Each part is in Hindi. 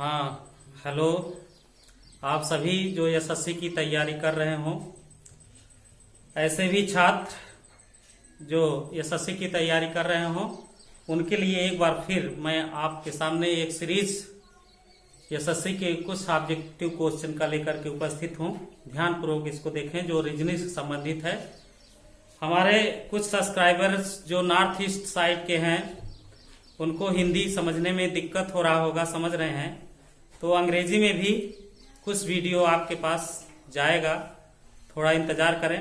हाँ, हेलो। आप सभी जो एसएससी की तैयारी कर रहे हो, ऐसे भी छात्र जो एसएससी की तैयारी कर रहे हो, उनके लिए एक बार फिर मैं आपके सामने एक सीरीज एसएससी के कुछ ऑब्जेक्टिव क्वेश्चन का लेकर के उपस्थित हूँ। ध्यानपूर्वक इसको देखें, जो रीजनिंग से संबंधित है। हमारे कुछ सब्सक्राइबर्स जो नॉर्थ ईस्ट साइड के हैं, उनको हिंदी समझने में दिक्कत हो रहा होगा, समझ रहे हैं, तो अंग्रेजी में भी कुछ वीडियो आपके पास जाएगा, थोड़ा इंतजार करें।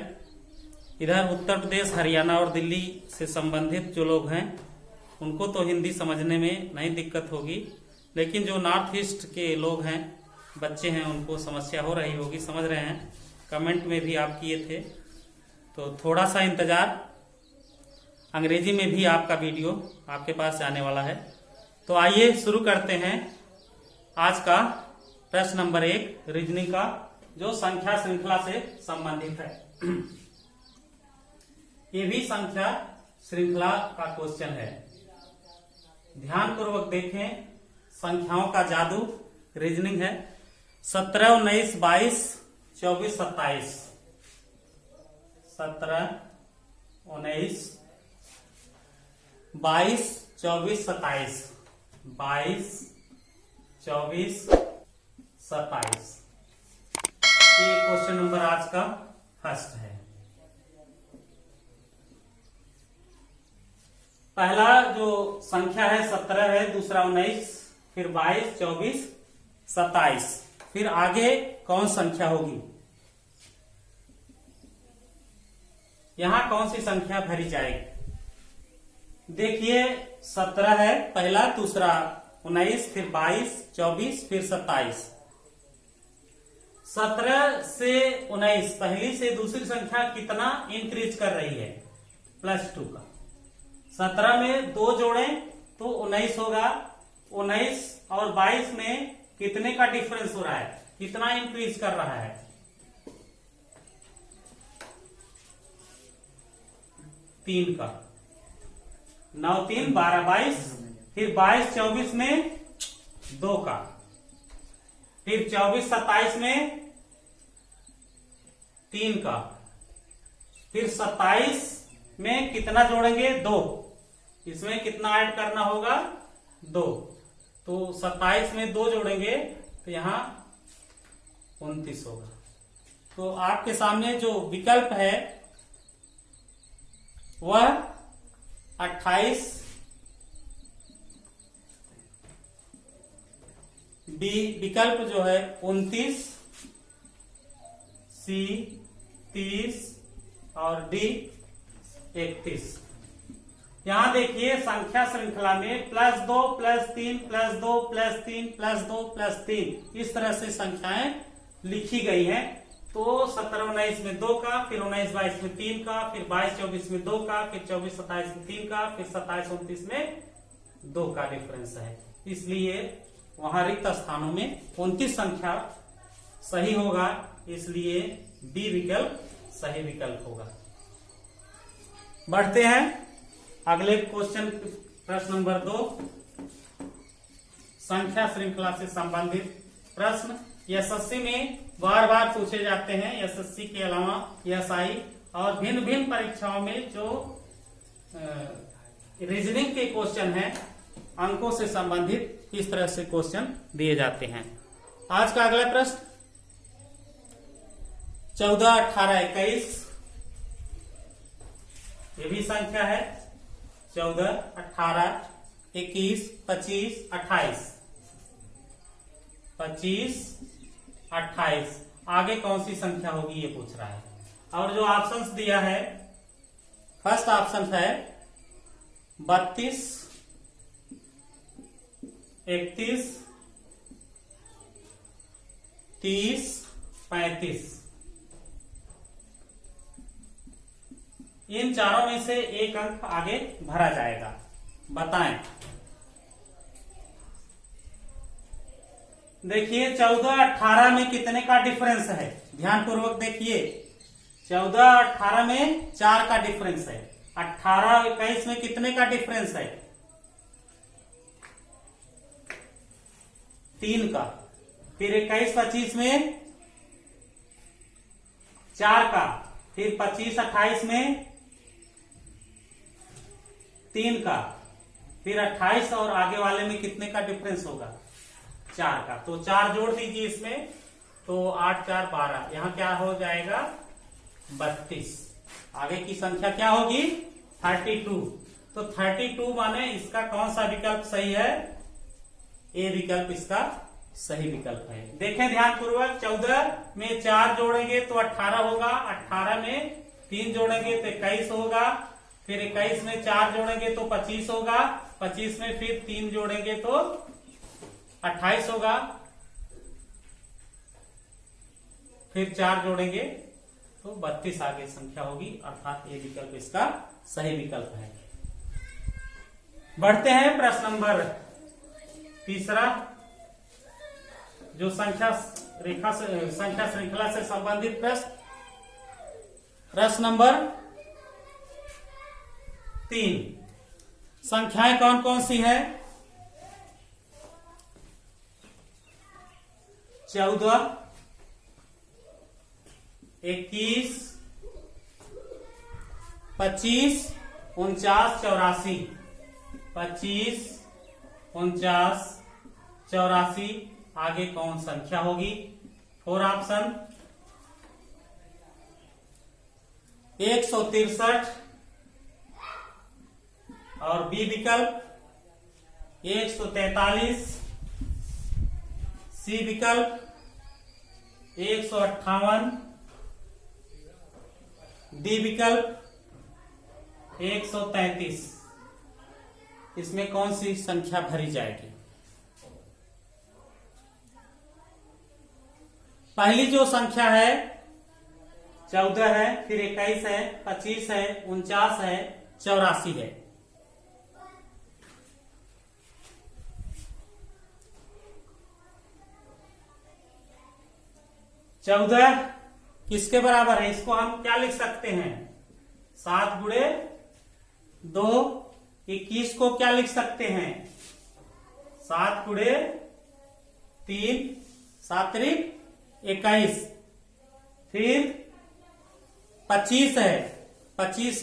इधर उत्तर प्रदेश, हरियाणा और दिल्ली से संबंधित जो लोग हैं, उनको तो हिंदी समझने में नहीं दिक्कत होगी, लेकिन जो नॉर्थ ईस्ट के लोग हैं, बच्चे हैं, उनको समस्या हो रही होगी, समझ रहे हैं। कमेंट में भी आप किए थे, तो थोड़ा सा इंतजार। अंग्रेजी में भी आपका वीडियो आपके पास जाने वाला है। तो आइए शुरू करते हैं आज का प्रश्न नंबर 1 रीजनिंग का, जो संख्या श्रृंखला से संबंधित है। ये भी संख्या श्रृंखला का क्वेश्चन है। ध्यानपूर्वक देखें, संख्याओं का जादू रीजनिंग है। 17, 19, 22, 24, 27। 17, 19, 22, 24, 27। 22, 24, 27। ये क्वेश्चन नंबर आज का फर्स्ट है। पहला जो संख्या है 17 है, दूसरा 19, फिर 22, 24, 27। फिर आगे कौन संख्या होगी, यहां कौन सी संख्या भरी जाएगी? देखिए, 17 है पहला, दूसरा 19, फिर 22, 24, फिर 27। 17 से 19 पहली से दूसरी संख्या कितना इंक्रीज कर रही है? +2 का। 17 में 2 जोड़ें तो 19 होगा। 19 और 22 में कितने का डिफरेंस हो रहा है, कितना इंक्रीज कर रहा है? 3 का। 9, 3, 12, 22। फिर 22, 24 में 2 का। फिर 24, 27 में 3 का। फिर 27 में कितना जोड़ेंगे? 2। इसमें कितना ऐड करना होगा? 2। तो 27 में 2 जोड़ेंगे तो यहां 29 होगा। तो आपके सामने जो विकल्प है वह 28, बी विकल्प जो है 29, सी 30 और डी 31। यहां देखिए, संख्या श्रृंखला में +2, +3, +2, +3, +2, +3 इस तरह से संख्याएं लिखी गई हैं। तो 17, 19 में 2 का, फिर 19, 22 में 3 का, फिर 22, 24 में 2 का, फिर 24, 27 में 3 का, फिर 27, 29 में 2 का डिफरेंस है। इसलिए वहां रिक्त स्थानों में 29 संख्या सही होगा, इसलिए बी विकल्प सही विकल्प होगा। बढ़ते हैं अगले क्वेश्चन, प्रश्न नंबर 2, संख्या श्रृंखला से संबंधित प्रश्न। एसएससी में बार बार पूछे जाते हैं। एसएससी के अलावा एसआई और भिन्न भिन्न परीक्षाओं में जो रीजनिंग के क्वेश्चन हैं, अंकों से संबंधित इस तरह से क्वेश्चन दिए जाते हैं। आज का अगला प्रश्न 14, 18, 21। ये भी संख्या है। 14, 18, 21, 25, 28। 25, 28। आगे कौन सी संख्या होगी ये पूछ रहा है। और जो ऑप्शंस दिया है, फर्स्ट ऑप्शन है 32, 31, 30, 35। इन चारों में से एक अंक आगे भरा जाएगा, बताएं। देखिए, 14, 18 में कितने का डिफरेंस है? ध्यानपूर्वक देखिए, 14, 18 में 4 का डिफरेंस है। 18, 21 में कितने का डिफरेंस है? 3 का, फिर 21 25 में 4 का, फिर 25 28 में 3 का, फिर 28 और आगे वाले में कितने का डिफरेंस होगा? 4 का। तो 4 जोड़ दीजिए इसमें, तो 8 4 12, यहां क्या हो जाएगा? 32। आगे की संख्या क्या होगी? 32। तो 32 माने इसका कौन सा विकल्प सही है? ए विकल्प इसका सही विकल्प है। देखें ध्यान पूर्वक, 14 में 4 जोड़ेंगे तो 18 होगा, 18 में 3 जोड़ेंगे तो 21 होगा, फिर 21 में 4 जोड़ेंगे तो 25 होगा, 25 में फिर 3 जोड़ेंगे तो 28 होगा, फिर 4 जोड़ेंगे तो 32 आगे संख्या होगी, अर्थात ये विकल्प इसका सही विकल्प है। बढ़ते हैं प्रश्न नंबर तीसरा, जो संख्या श्रृंखला से संबंधित प्रश्न। प्रश्न नंबर 3, संख्याएं कौन कौन सी है? 14, 21, 25, 49, 84। 25, 49, 84 आगे कौन संख्या होगी? 4 ऑप्शन। 163 और बी विकल्प 143, सी विकल्प 158, डी विकल्प 133। इसमें कौन सी संख्या भरी जाएगी? पहली जो संख्या है 14 है, फिर 21 है, 25 है, 49 है, 84 है। चौदह किसके बराबर है? इसको हम क्या लिख सकते हैं? 7 गुणे 2। 21 को क्या लिख सकते हैं? 7 गुणे 3, 7 त्रिक 21। फिर 25 है, 25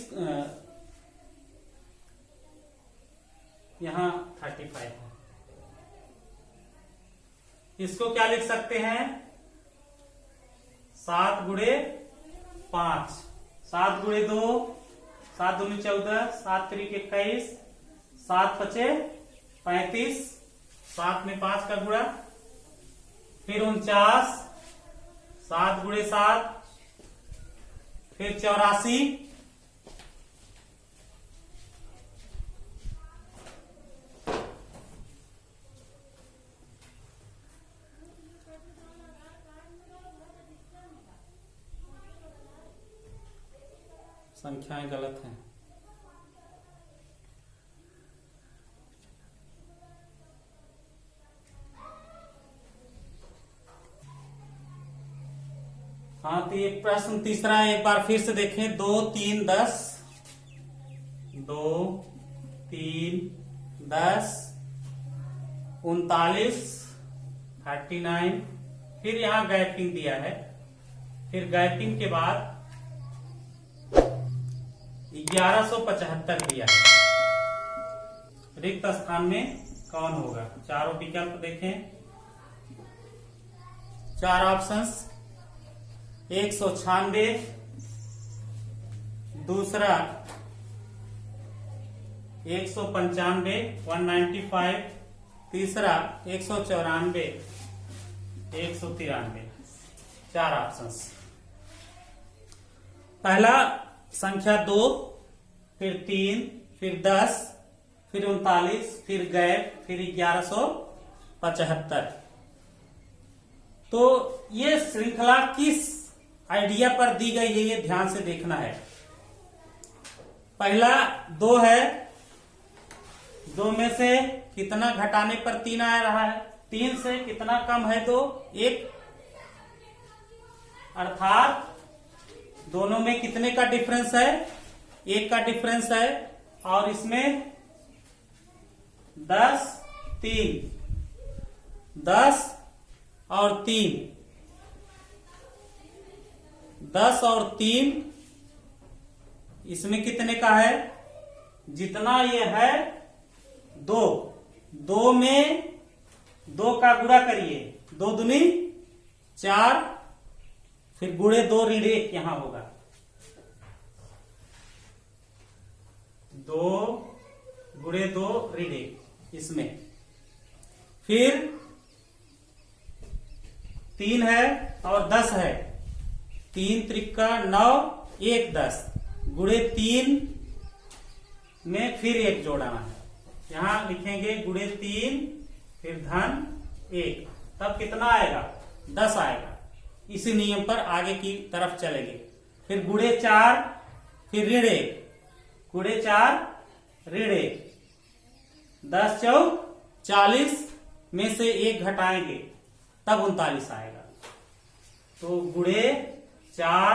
यहां 35 है, इसको क्या लिख सकते हैं? 7 गुणे 5, 7 गुणे 2, 7 दूनी 14, 7 त्रिक 21, 7 पचे 35, 7 में 5 का गुणा, फिर 49, 7 गुणे 7, फिर 84, संख्याएं गलत हैं। हाँ, तो ये प्रश्न तीसरा एक बार फिर से देखें। 2 3 10, 2 3 10, 39 39, फिर यहां गैपिंग दिया है, फिर गैपिंग के बाद 1175 दिया है। रिक्त स्थान में कौन होगा? चारों विकल्प देखें, 4 ऑप्शंस। 196, दूसरा 195 195, तीसरा 194 193, 4 ऑप्शंस। पहला संख्या 2, फिर 3, फिर 10, फिर 39, फिर गैप, फिर 1175। तो ये श्रृंखला किस आइडिया पर दी गई है, ये ध्यान से देखना है। पहला 2 है, 2 में से कितना घटाने पर 3 आ रहा है? 3 से कितना कम है? 2 1, अर्थात दोनों में कितने का डिफरेंस है? 1 का डिफरेंस है। और इसमें 10 3, 10 और 3, 10 और 3, इसमें कितने का है? जितना ये है 2, 2 में 2 का गुणा करिए, 2 दूनी 4, फिर गुणे 2 ऋण 1 यहां होगा, 2 गुणे 2 ऋण 1 इसमें, फिर 3 है और 10 है, 3 त्रिका 9, 1 10, गुणे 3 में फिर 1 जोड़ना है, यहां लिखेंगे गुणे 3 फिर धन 1, तब कितना आएगा? 10 आएगा। इसी नियम पर आगे की तरफ चलेंगे। फिर गुणे 4 फिर ऋण 1, गुणे 4 ऋण 1, 10 चौक 40 में से 1 घटाएंगे तब 39 आएगा। तो गुणे 4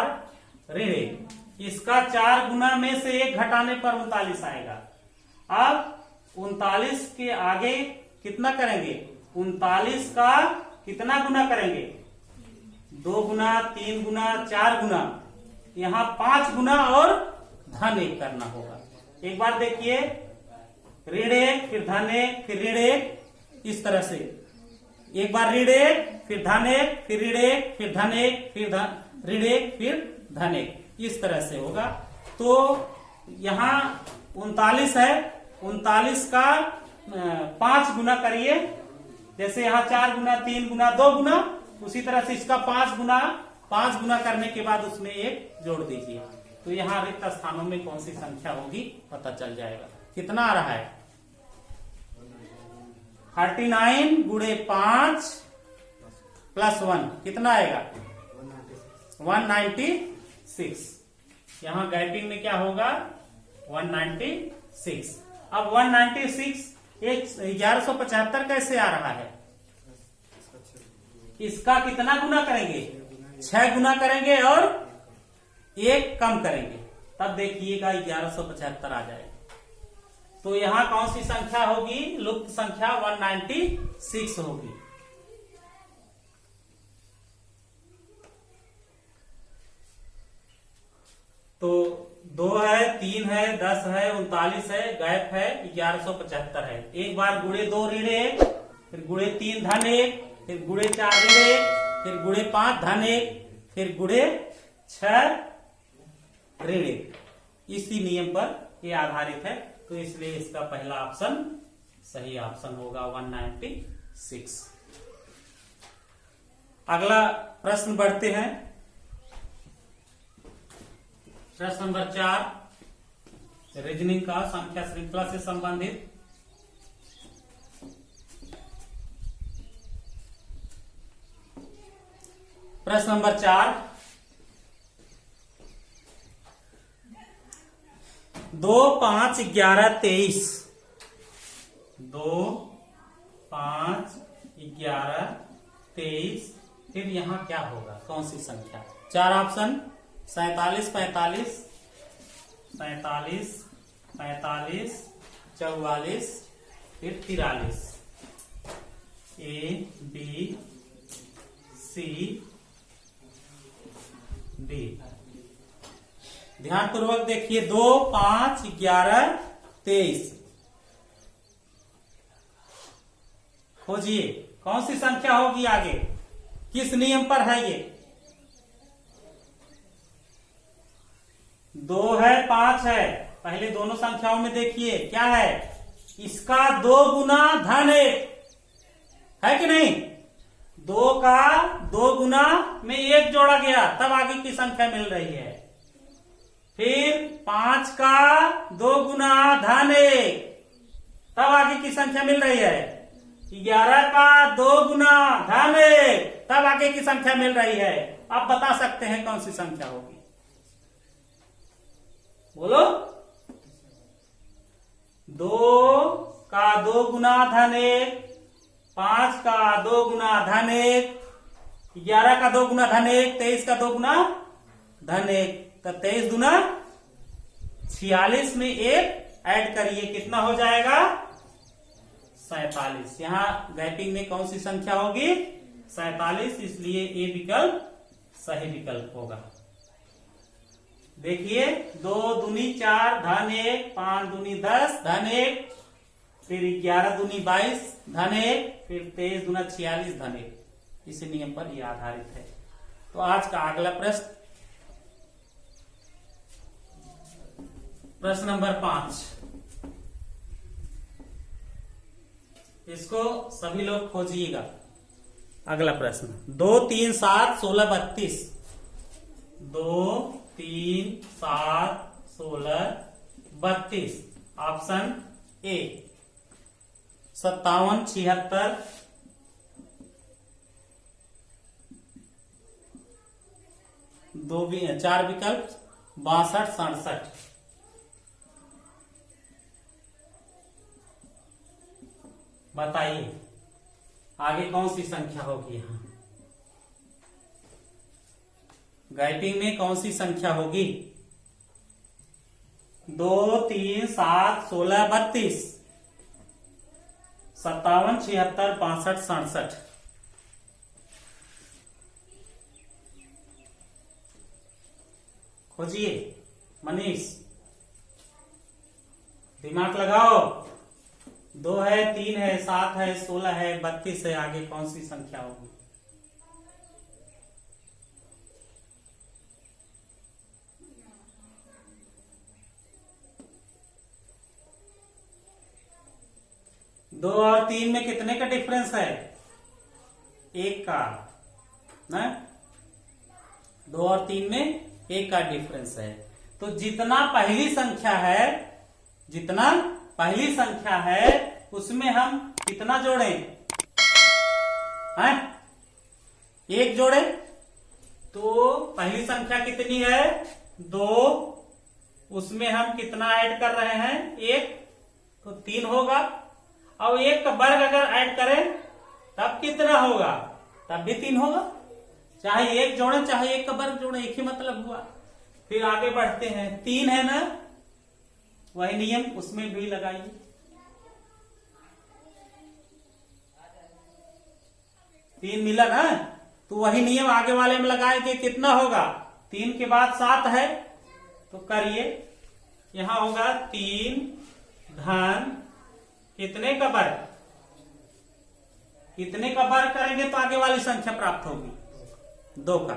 ऋण 1, इसका 4 गुना में से 1 घटाने पर 39 आएगा। अब 39 के आगे कितना करेंगे? 39 का कितना गुना करेंगे? 2 गुना, 3 गुना, 4 गुना, यहां 5 गुना और धन 1 करना होगा। एक बार देखिए, ऋण 1 फिर धन 1 फिर ऋण 1, इस तरह से एक बार ऋण 1 फिर धन 1 फिर ऋण 1 फिर धन 1 फिर ऋण 1 फिर धन 1, इस तरह से होगा। तो यहां 39 है, 39 का 5 गुना करिए, जैसे यहां 4 गुना, 3 गुना, 2 गुना, उसी तरह से इसका 5 गुना करने के बाद उसमें 1 जोड़ दीजिए। तो यहां रिक्त स्थानों में कौन सी संख्या होगी पता चल जाएगा। कितना आ रहा है? 39 गुणे 5 प्लस 1 कितना आएगा? 196। यहां गैपिंग में क्या होगा? 196। अब 196 1175 कैसे आ रहा है? इसका कितना गुना करेंगे? 6 गुना करेंगे और 1 कम करेंगे, तब देखिएगा 1175 आ जाएगा। तो यहां कौन सी संख्या होगी? लुप्त संख्या 196 होगी। तो 2 है, 3 है, 10 है, 39 है, गैप है 1175 है। एक बार गुणे 2 ऋण 1, फिर गुणे 3 धन 1, फिर गुणे 4 ऋण 1, फिर गुणे 5 धन 1, फिर गुणे 6 ऋण 1। इसी नियम पर ये आधारित है, तो इसलिए इसका पहला ऑप्शन सही ऑप्शन होगा 196। अगला प्रश्न बढ़ते हैं। प्रश्न नंबर 4 रीजनिंग का संख्या श्रृंखला से संबंधित। प्रश्न नंबर 4, 2, 5, 11, 23। 2, 5, 11, 23। फिर यहां क्या होगा? कौन सी संख्या? 4 ऑप्शन 47, 45, 47, 45, 44, फिर 43। ए, बी, सी, डी। ध्यान पूर्वक देखिए, 2, 5, 11, 23। खोजिए कौन सी संख्या होगी आगे, किस नियम पर है ये? 2 है, 5 है। पहले दोनों संख्याओं में देखिए क्या है, इसका 2 गुना धन 1 है कि नहीं? 2 का 2 गुना में 1 जोड़ा गया, तब आगे की संख्या मिल रही है। फिर 5 का 2 गुना धन 1, तब आगे की संख्या मिल रही है। 11 का 2 गुना धन 1, तब आगे की संख्या मिल रही है। आप बता सकते हैं कौन सी संख्या होगी? बोलो। 2 का 2 गुना धन 1, 5 का 2 गुना धन 1, 11 का 2 गुना धन 1, 23 का 2 गुना धन 1, तो 23 गुना 46 में 1 ऐड करिए, कितना हो जाएगा? 47। यहाँ गैपिंग में कौन सी संख्या होगी? 47, इसलिए ए विकल्प सही विकल्प होगा। देखिए 2 दूनी 4 धन 1, 5 दूनी 10 धन 1, फिर 11 दूनी 22 धन 1, फिर 23 दूना 46 धन 1। इस नियम पर यह आधारित है। तो आज का अगला प्रश्न, प्रश्न नंबर 5। इसको सभी लोग खोजिएगा। अगला प्रश्न, 2 3 7 16 32। 2 3 7 16 32। ऑप्शन ए 57 76 4 विकल्प 62 67। बताइए आगे कौन सी संख्या होगी? यहां गैपिंग में कौन सी संख्या होगी? 2 3 7 16 32, 57 76 62 67। खोजिए मनीष, दिमाग लगाओ। 2 है, 3 है, 7 है, 16 है, 32 है, आगे कौन सी संख्या होगी? दो और 3 में कितने का डिफरेंस है? 1 का ना। 2 और 3 में 1 का डिफरेंस है। तो जितना पहली संख्या है उसमें हम कितना जोड़ें? हैं? 1 जोड़े। तो पहली संख्या कितनी है? 2, उसमें हम कितना ऐड कर रहे हैं? 1, तो 3 होगा। और 1 का वर्ग अगर ऐड करें तब कितना होगा? तब भी 3 होगा। चाहे 1 जोड़े चाहे 1 का वर्ग जोड़े, एक ही मतलब हुआ। फिर आगे बढ़ते हैं, 3 है ना, वही नियम उसमें भी लगाइए। तीन मिला ना, तो वही नियम आगे वाले में लगाएंगे। कितना होगा? 3 के बाद 7 है, तो करिए। यहां होगा 3 धन कितने का वर्ग? कितने का वर्ग करेंगे तो आगे वाली संख्या प्राप्त होगी? 2 का।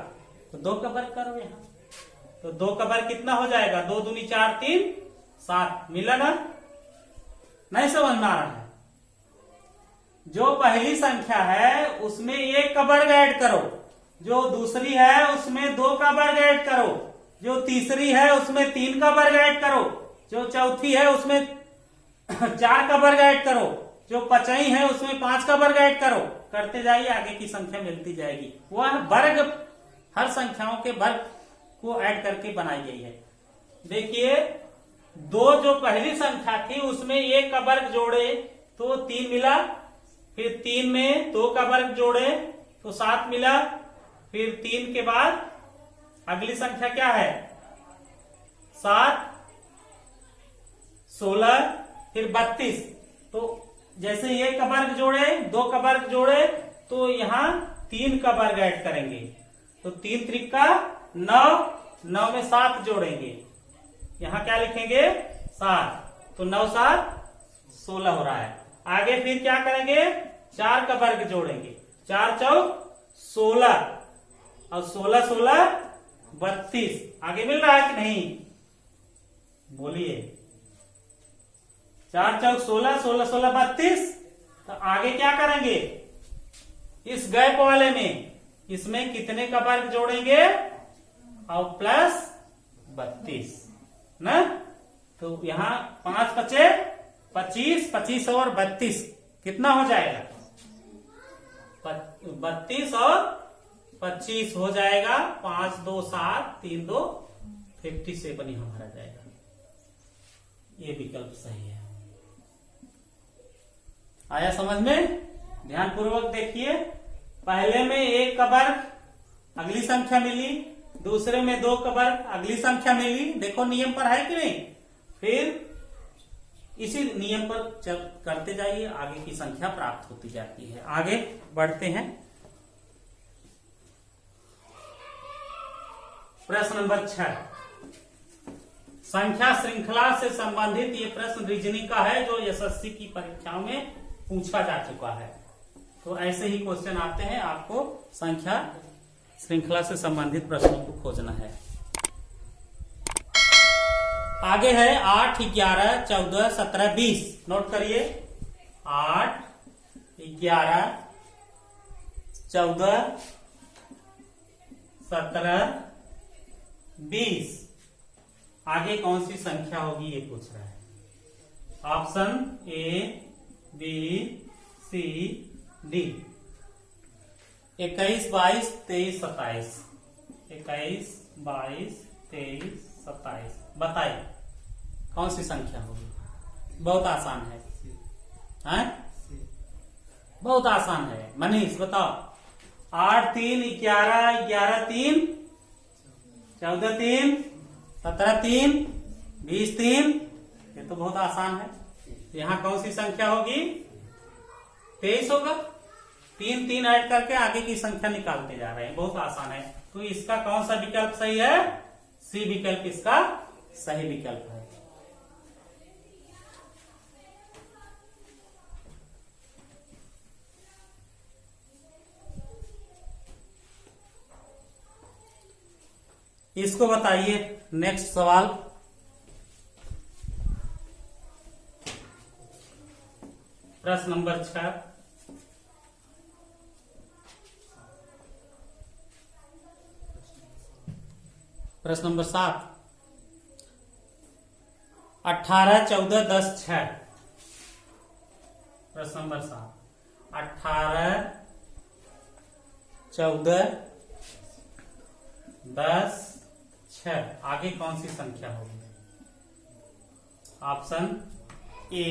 तो 2 का वर्ग करो यहां, तो 2 का वर्ग कितना हो जाएगा? 2 दूनी 4 3 7। मिला ना? नहीं समझ में आ रहा है? जो पहली संख्या है उसमें 1 का वर्ग ऐड करो, जो दूसरी है उसमें 2 का वर्ग ऐड करो, जो तीसरी है उसमें 3 का वर्ग ऐड करो, जो चौथी है उसमें 4 का वर्ग ऐड करो, जो पांचवी है उसमें 5 का वर्ग ऐड करो। करते जाइए, आगे की संख्या मिलती जाएगी। वह वर्ग हर संख्याओं के वर्ग को ऐड करके बनाई गई है। देखिए 2 जो पहली संख्या थी उसमें 1 का वर्ग जोड़े तो 3 मिला, फिर 3 में 2 का वर्ग जोड़े तो 7 मिला, फिर 3 के बाद अगली संख्या क्या है? 7 16 फिर 32। तो जैसे 1 का वर्ग जोड़े 2 का वर्ग जोड़े तो यहां 3 का वर्ग ऐड करेंगे, तो 3 त्रिका 9, 9 में 7 जोड़ेंगे, यहां क्या लिखेंगे? 7। तो 9 7 16 हो रहा है। आगे फिर क्या करेंगे? 4 का वर्ग जोड़ेंगे, 4 चौक 16 और 16 16 32। आगे मिल रहा है कि नहीं? बोलिए। 4 चौक 16 16 16 32। तो आगे क्या करेंगे? इस गैप वाले में इसमें कितने का वर्ग जोड़ेंगे और प्लस 32 ना। तो यहां 5 बचे 25, 25 और 32 कितना हो जाएगा? 32 और 25 हो जाएगा। 5 2 7 3 2 57 यहां भरा जाएगा। ये विकल्प सही है। आया समझ में? ध्यान पूर्वक देखिए। पहले में 1 का वर्ग अगली संख्या मिली, दूसरे में 2 का वर्ग अगली संख्या मिली। देखो नियम पर है कि नहीं? फिर इसी नियम पर करते जाइए, आगे की संख्या प्राप्त होती जाती है। आगे बढ़ते हैं। प्रश्न नंबर 6, संख्या श्रृंखला से संबंधित ये प्रश्न रीजनिंग का है, जो एसएससी की परीक्षाओं में पूछा जा चुका है। तो ऐसे ही क्वेश्चन आते हैं, आपको संख्या श्रृंखला से संबंधित प्रश्नों को खोजना है। आगे है 8, 11, 14, 17, 20। नोट करिए, 8, 11, 14, 17, 20। आगे कौन सी संख्या होगी ये पूछ रहा है। Option A, B, C, D. 21, 22, 23, 27। 21, 22, 23, 27। बताइए कौन सी संख्या होगी। बहुत आसान है, हैं? बहुत आसान है। मनीष बताओ। 8, 3, 11, 11, 3, 14, 3, 17, 3, 20, 3। ये तो बहुत आसान है। यहाँ कौन सी संख्या होगी? 23 होगा। 3 3 ऐड करके आगे की संख्या निकालते जा रहे हैं। बहुत आसान है। तो इसका कौन सा विकल्प सही है? सी विकल्प इसका सही विकल्प है। इसको बताइए। नेक्स्ट सवाल, प्रश्न नंबर 6। प्रश्न नंबर 7, 18, 14, 10, 6। प्रश्न नंबर 7, 18, 14, 10, 6। आगे कौन सी संख्या होगी? Option A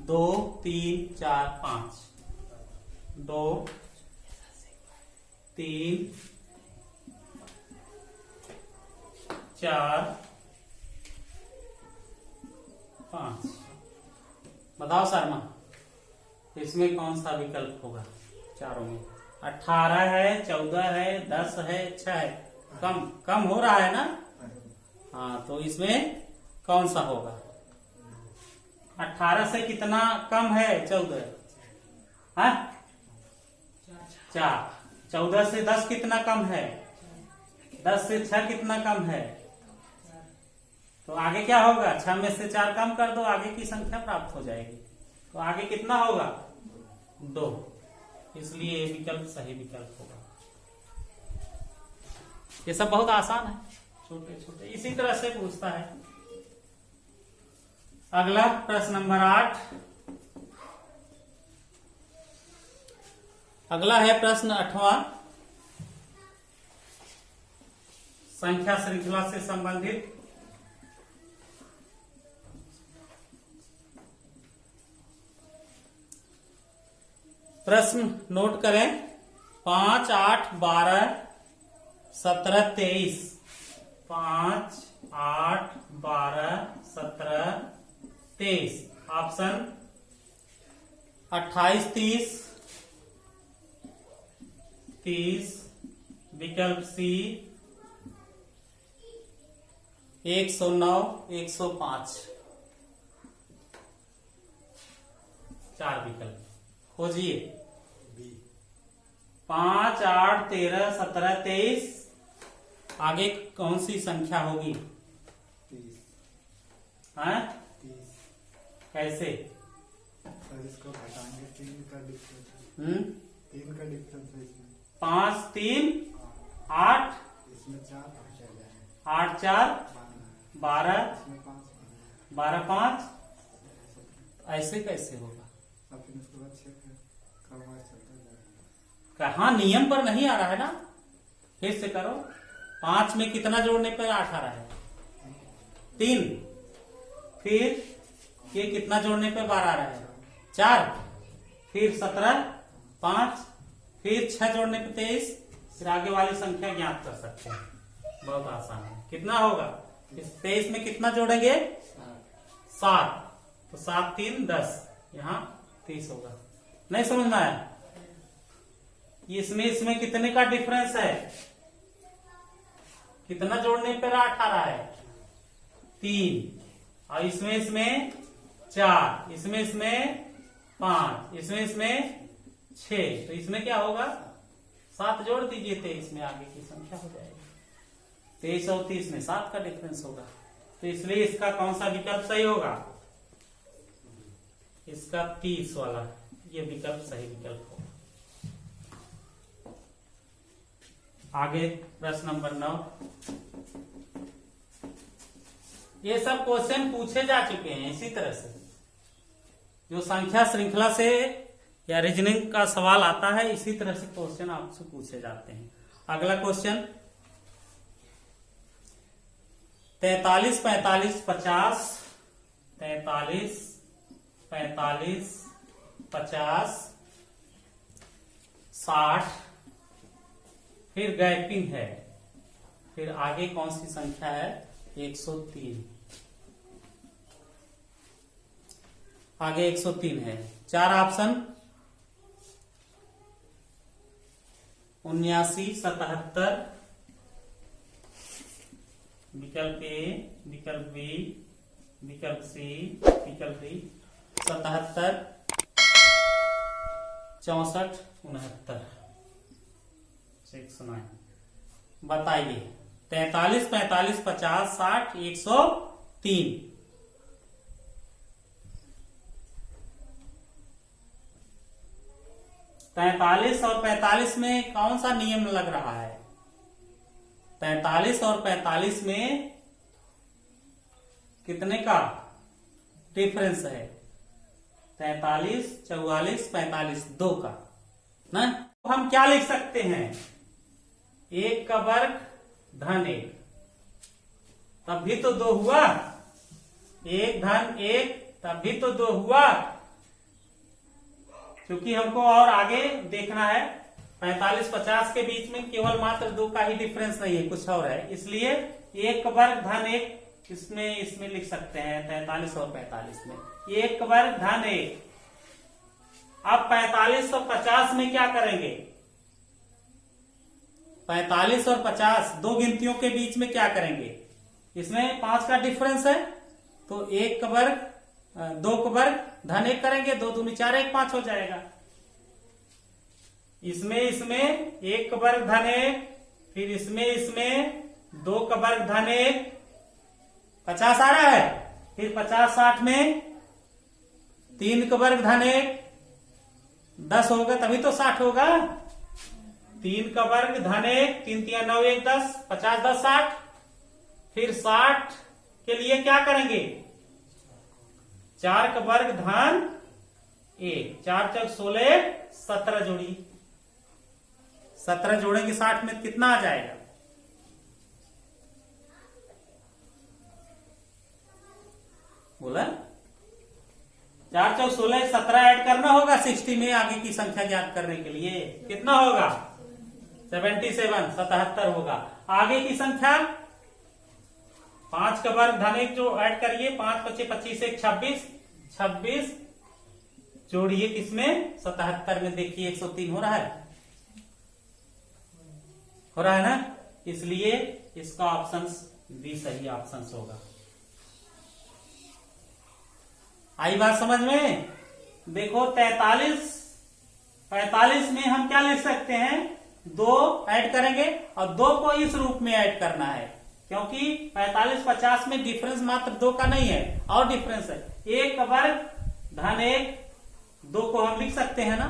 2, 3, 4, 5। 2, 3, 4, 5। बताओ शर्मा, इसमें कौन सा विकल्प होगा चारों में? 18 है, 14 है, 10 है, 6 है। कम हो रहा है ना? हाँ, तो इसमें कौन सा होगा? 18 से कितना कम है? 14। हाँ, 4। 14 से 10 कितना कम है? 10 से 6 कितना कम है? तो आगे क्या होगा? 6 में से 4 कम कर दो, आगे की संख्या प्राप्त हो जाएगी। तो आगे कितना होगा? 2। इसलिए ये विकल्प सही विकल्प होगा। ये सब बहुत आसान है, छोटे छोटे इसी तरह से पूछता है। अगला प्रश्न नंबर 8। अगला है प्रश्न 8वां, संख्या श्रृंखला से संबंधित। प्रश्न नोट करें। 5, 8, 12, 17, 23। 5, 8, 12, 17, 23। ऑप्शन 28, 30, 30। विकल्प सी 109, 105। 4 विकल्प खोजिए। 5, 8, 13, 17, 23। आगे कौन सी संख्या होगी? 30। हाँ? 30। कैसे? सर इसको घटाएंगे, 3 का डिफरेंस। 3 का डिफरेंस है इसमें। 5, 3, 8। इसमें 4 घटा जाए। 8, 4, 12। इसमें 5 12, 5। ऐसे कैसे होगा? अब फिर उसके बाद चेक करवा चलता जाएगा। कहाँ नियम पर नहीं आ रहा है ना? फिर से करो। 5 में कितना जोड़ने पर 8 आ रहा है? 3। फिर ये कितना जोड़ने पे 12 आ रहा है? 4। फिर 17, 5। फिर 6 जोड़ने पे 23। फिर आगे वाली संख्या ज्ञात कर सकते हैं। बहुत आसान है। कितना होगा? इस 23 में कितना जोड़ेंगे? 7। तो 7 3 10, यहाँ 30 होगा। नहीं समझ में आया? इसमें कितने का डिफरेंस है? कितना जोड़ने पर 8 आ रहा है? 3। और इसमें 4, इसमें 5, इसमें 6, तो इसमें क्या होगा? 7 जोड़ दीजिए, 23 में आगे की संख्या हो जाएगी। 23 और 30 में 7 का डिफरेंस होगा। तो इसलिए इसका कौन सा विकल्प सही होगा? इसका 30 वाला ये विकल्प सही विकल्प होगा। आगे प्रश्न नंबर 9। ये सब क्वेश्चन पूछे जा चुके हैं इसी तरह से। जो संख्या श्रृंखला से या रीजनिंग का सवाल आता है, इसी तरह से क्वेश्चन आपसे पूछे जाते हैं। अगला क्वेश्चन 43 45 50, 43 45 50 60, फिर गैपिंग है, फिर आगे कौन सी संख्या है? 103। आगे 103 है। 4 ऑप्शन 79 77, विकल्प ए, विकल्प बी, विकल्प सी, विकल्प डी। 77 64 69 6 9। बताइए 43 45 50 60 103। तैतालीस और 45 में कौन सा नियम लग रहा है? 43 और 45 में कितने का डिफरेंस है? 43 44 45, 2 का ना। हम क्या लिख सकते हैं? 1 का वर्ग धन 1, तब भी तो 2 हुआ। 1 धन 1 तब भी तो 2 हुआ। क्योंकि हमको और आगे देखना है। 45 50 के बीच में केवल मात्र 2 का ही डिफरेंस नहीं है, कुछ और है। इसलिए 1 का वर्ग धन 1 इसमें लिख सकते हैं 43 और 45 में। 1 का वर्ग धन 1। अब 45 और 50 में क्या करेंगे? 45 और 50 दो गिनतियों के बीच में क्या करेंगे? इसमें 5 का डिफरेंस है, तो 1 का वर्ग 2 का वर्ग धन 1 करेंगे, 2 दूनी 4 1 5 हो जाएगा। इसमें 1 का वर्ग धन 1, फिर इसमें 2 का वर्ग धन 1, 50 आ रहा है। फिर 50 60 में 3 का वर्ग धन 1, 10 होगा तभी तो 60 होगा। 3 का वर्ग धन 1, 3 3 9 1 10, 50 10 60। फिर 60 के लिए क्या करेंगे? 4 का वर्ग धन 1, 4 4 16 17 जोड़िए। 17 जोड़ेंगे 60 में कितना आ जाएगा? बोला 4 4 16 17 ऐड करना होगा 60 में आगे की संख्या ज्ञात करने के लिए। कितना होगा? 77 77 होगा। आगे की संख्या 5 का वर्ग धन 1 जो ऐड करिए, 5 25 25 1 26 26 जोड़िए किसमें? 77 में। देखिए 103 हो रहा है, हो रहा है ना। इसलिए इसका ऑप्शन बी सही ऑप्शन होगा। आई बात समझ में? देखो 43 45 में हम क्या लिख सकते हैं? 2 ऐड करेंगे और 2 को इस रूप में ऐड करना है, क्योंकि 45 50 में डिफरेंस मात्र 2 का नहीं है, और डिफरेंस है। 1 का वर्ग धन 1, 2 को हम लिख सकते हैं ना।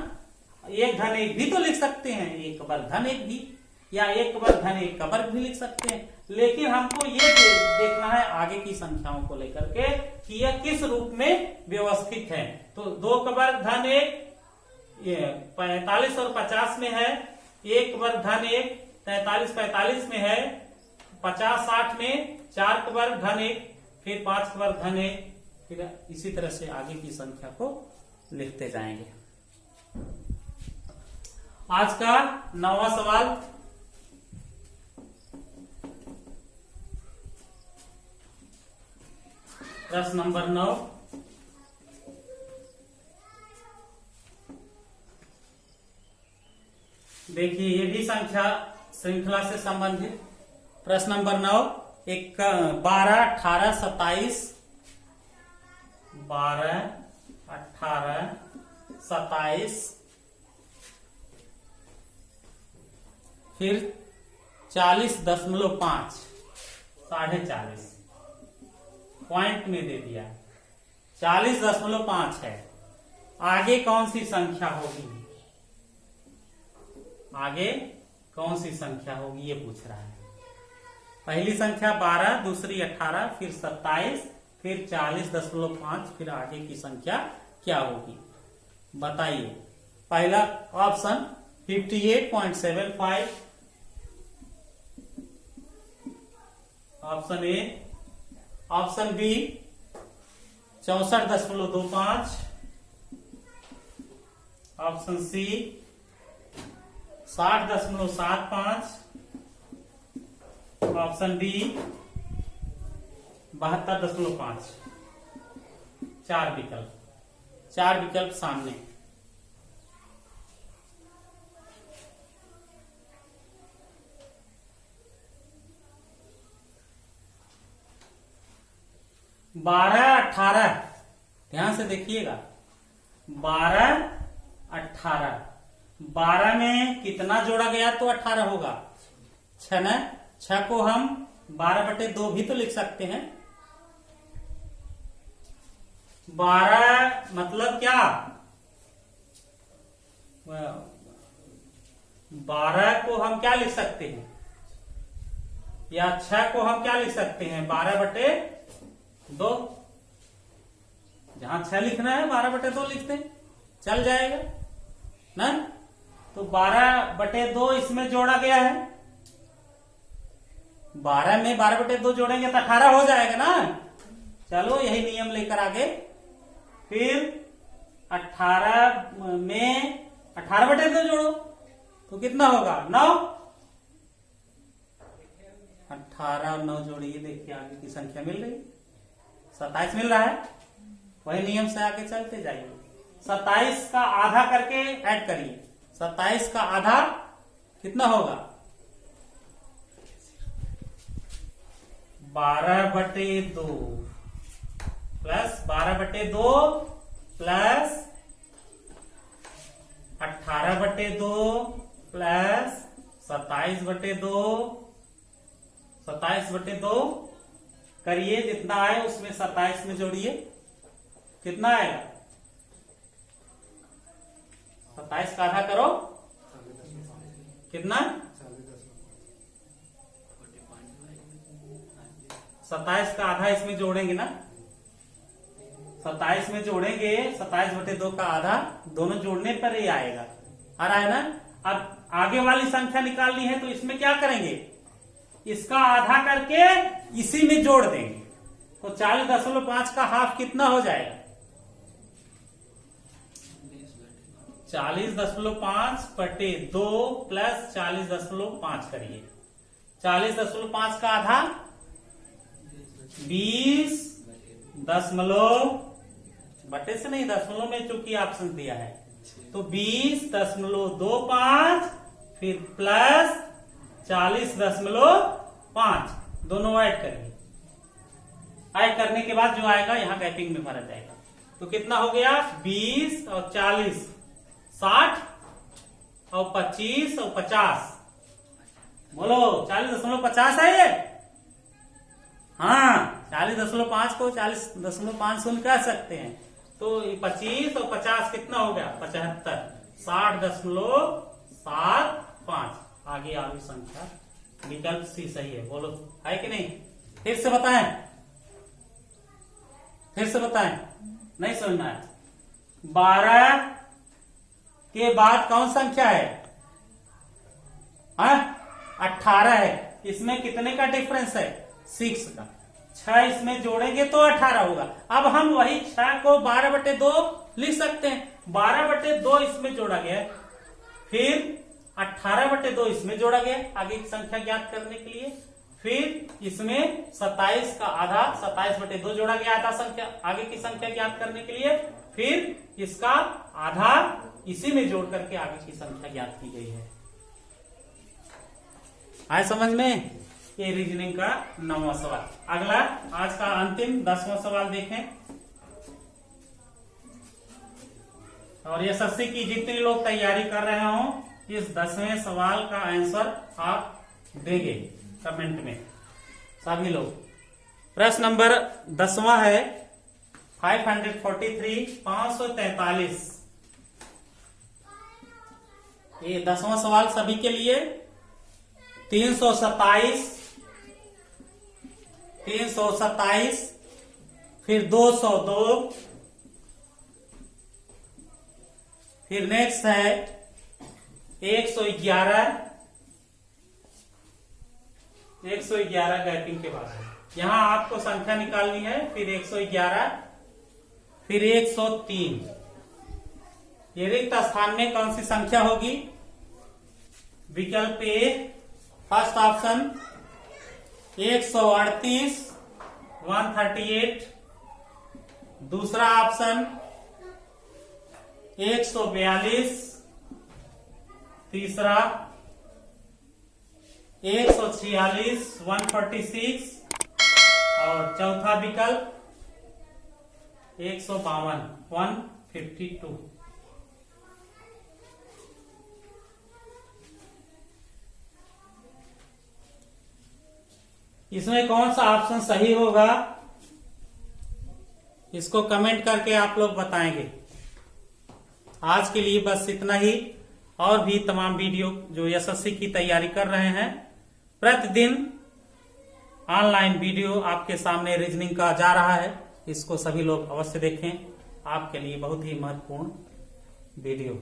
1 धन 1 भी तो लिख सकते हैं, 1 का वर्ग धन 1 भी, या 1 का वर्ग धन 1 का वर्ग भी लिख सकते हैं। लेकिन हमको ये देखना है आगे की संख्याओं को लेकर के कि यह किस रूप में व्यवस्थित है। तो 2 का वर्ग धन 1 45 और 50 में है, 1 वर्ग धन 1 43 45 में है, 50 60 में 4 का वर्ग धन 1, फिर 5 का वर्ग धन 1, फिर इसी तरह से आगे की संख्या को लिखते जाएंगे। आज का 9वां सवाल, प्रश्न नंबर 9। देखिए ये भी संख्या श्रृंखला से संबंधित। प्रश्न नंबर 9, 12, 18, 27, 12, 18, 27, फिर 40.5, 40.5 पॉइंट में दे दिया, 40.5 है। आगे कौन सी संख्या होगी, आगे कौन सी संख्या होगी ये पूछ रहा है। पहली संख्या 12, दूसरी 18, फिर 27, फिर 40.5, फिर आगे की संख्या क्या होगी बताइए। पहला option 58.75, option A. Option B 64.25, option C 60.75, option D 72.5। चार विकल्प सामने। बारह 18, ध्यान से देखिएगा, 12, 18, 12 में कितना जोड़ा गया तो 18 होगा, 6 न, 6 को हम 12/2 भी तो लिख सकते हैं। 12 मतलब क्या, 12 को हम क्या लिख सकते हैं, या 6 को हम क्या लिख सकते हैं, 12/2। जहां 6 लिखना है 12/2 लिखते हैं, चल जाएगा ना। तो 12/2 इसमें जोड़ा गया है, 12 में 12/2 जोड़ेंगे तो 18 हो जाएगा ना। चलो यही नियम लेकर आगे। फिर 18 में 18/2 जोड़ो तो कितना होगा, 9। 18 और 9 जोड़िए, देखिए आगे की संख्या मिल रही, 27 मिल रहा है। वही नियम से आगे चलते जाइए। 27 का आधा करके ऐड करिए, 27 का आधा कितना होगा, 12/2 प्लस 12/2 प्लस 18/2 प्लस 27/2, 27/2 करिए, जितना आए उसमें 27 में जोड़िए, कितना आएगा, 27 का आधा करो, कितना, 27 का आधा इसमें जोड़ेंगे ना, 27 में जोड़ेंगे, 27/2 का आधा दोनों जोड़ने पर ही आएगा, आ रहा है ना। अब आगे वाली संख्या निकालनी है तो इसमें क्या करेंगे, इसका आधा करके इसी में जोड़ देंगे, तो 40.5 का हाफ कितना हो जाएगा, 40.5/2 प्लस 40.5 करिए, 40.5 का आधा 20 से नहीं, दशमलव में चूंकि ऑप्शन दिया है तो 20.25, फिर प्लस 40.5, दोनों ऐड करिए। ऐड करने के बाद जो आएगा यहाँ गैपिंग में भरा जाएगा, तो कितना हो गया, 20 और 40, 60 और 25 और 50, बोलो 40.50 है ये। हाँ, 40.5 को 40.5 कह सकते हैं, तो 25 और 50 कितना हो गया, 75, 60.75। आगे आगे संख्या विकल्प सी सही है, बोलो है कि नहीं। फिर से बताएं, नहीं सुनना है। 12 के बाद कौन संख्या है, 18 है, इसमें कितने का डिफरेंस है, 6 का। 6 इसमें जोड़ेंगे तो 18 होगा। अब हम वही 6 को 12/2 लिख सकते हैं, 12/2 इसमें जोड़ा गया, फिर 18/2 इसमें जोड़ा गया आगे की संख्या ज्ञात करने के लिए, फिर इसमें 27 का आधा 27/2 जोड़ा गया आधा संख्या आगे की संख्या ज्ञात करने के लिए, फिर इसका आधा इसी में जोड़ करके आगे की संख्या ज्ञात की गई है। आए समझ में? ये रीजनिंग का 9वां सवाल। अगला आज का अंतिम 10वां सवाल देखें। और एसएससी की जितने लोग तैयारी कर रहे हो, इस 10वें सवाल का आंसर आप देंगे कमेंट में सभी लोग। प्रश्न नंबर 10वां है 543 ये 10वां सवाल सभी के लिए। 327 फिर 202, फिर नेक्स्ट है 111 गैपिंग के बाद है। यहां आपको संख्या निकालनी है, फिर 111, फिर 103। ये रिक्त स्थान में कौन सी संख्या होगी? विकल्प ए फर्स्ट ऑप्शन 138 138, दूसरा ऑप्शन 142, तीसरा 146 146 और चौथा विकल्प 152 152। इसमें कौन सा ऑप्शन सही होगा, इसको कमेंट करके आप लोग बताएंगे। आज के लिए बस इतना ही। और भी तमाम वीडियो जो एसएससी की तैयारी कर रहे हैं, प्रतिदिन ऑनलाइन वीडियो आपके सामने रीजनिंग का जा रहा है। इसको सभी लोग अवश्य देखें, आपके लिए बहुत ही महत्वपूर्ण वीडियो।